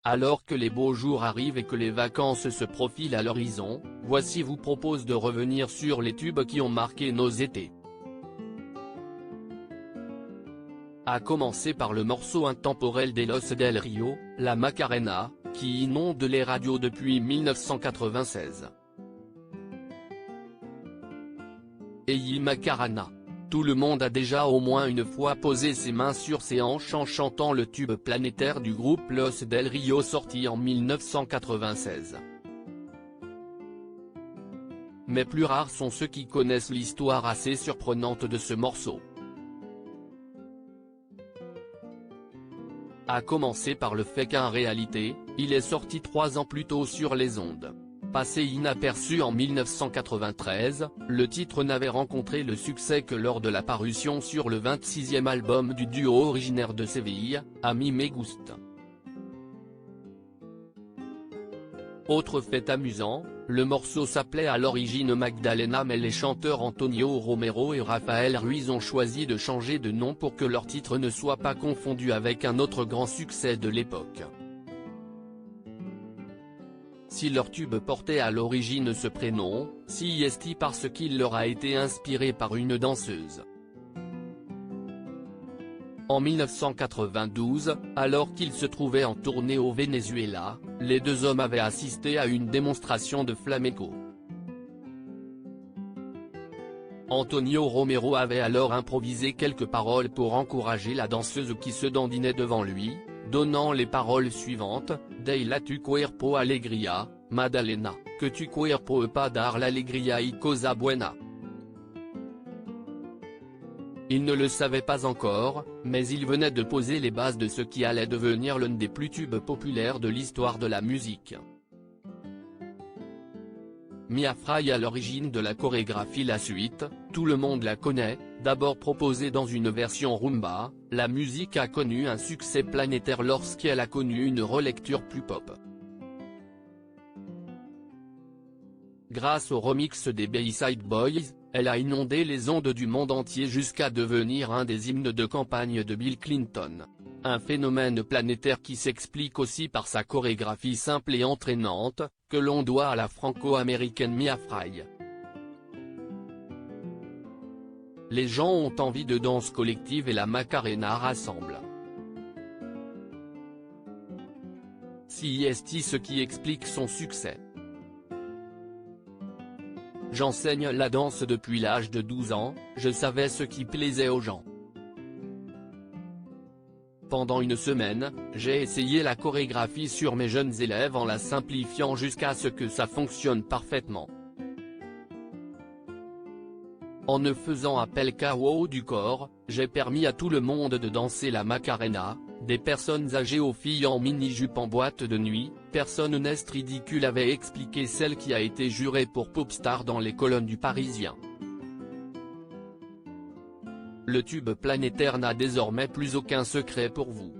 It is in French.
Alors que les beaux jours arrivent et que les vacances se profilent à l'horizon, Voici vous propose de revenir sur les tubes qui ont marqué nos étés. À commencer par le morceau intemporel d'Elos del Rio, la Macarena, qui inonde les radios depuis 1996. Ei Macarena. Tout le monde a déjà au moins une fois posé ses mains sur ses hanches en chantant le tube planétaire du groupe Los del Rio sorti en 1996. Mais plus rares sont ceux qui connaissent l'histoire assez surprenante de ce morceau. À commencer par le fait qu'en réalité, il est sorti 3 ans plus tôt sur les ondes. Passé inaperçu en 1993, le titre n'avait rencontré le succès que lors de la parution sur le 26e album du duo originaire de Séville, A mí me gusta. Autre fait amusant, le morceau s'appelait à l'origine Magdalena mais les chanteurs Antonio Romero et Rafael Ruiz ont choisi de changer de nom pour que leur titre ne soit pas confondu avec un autre grand succès de l'époque. Si leur tube portait à l'origine ce prénom, c'est parce qu'il leur a été inspiré par une danseuse. En 1992, alors qu'ils se trouvaient en tournée au Venezuela, les deux hommes avaient assisté à une démonstration de flamenco. Antonio Romero avait alors improvisé quelques paroles pour encourager la danseuse qui se dandinait devant lui, donnant les paroles suivantes: Deila tu cuerpo alegría, Madalena, que tu cuerpo pas dar l'alegría y cosa buena. Il ne le savait pas encore, mais il venait de poser les bases de ce qui allait devenir l'un des plus tubes populaires de l'histoire de la musique. Mia Fry à l'origine de la chorégraphie. La suite, tout le monde la connaît, d'abord proposée dans une version rumba, la musique a connu un succès planétaire lorsqu'elle a connu une relecture plus pop. Grâce au remix des Bayside Boys, elle a inondé les ondes du monde entier jusqu'à devenir un des hymnes de campagne de Bill Clinton. Un phénomène planétaire qui s'explique aussi par sa chorégraphie simple et entraînante, que l'on doit à la franco-américaine Mia Fry. Les gens ont envie de danse collective et la Macarena rassemble. C'est ce qui explique son succès. J'enseigne la danse depuis l'âge de 12 ans, je savais ce qui plaisait aux gens. Pendant une semaine, j'ai essayé la chorégraphie sur mes jeunes élèves en la simplifiant jusqu'à ce que ça fonctionne parfaitement. En ne faisant appel qu'à haut du corps, j'ai permis à tout le monde de danser la Macarena, des personnes âgées aux filles en mini-jupe en boîte de nuit. Personne n'est ridicule, avait expliqué celle qui a été jurée pour Popstar dans les colonnes du Parisien. Le tube planétaire n'a désormais plus aucun secret pour vous.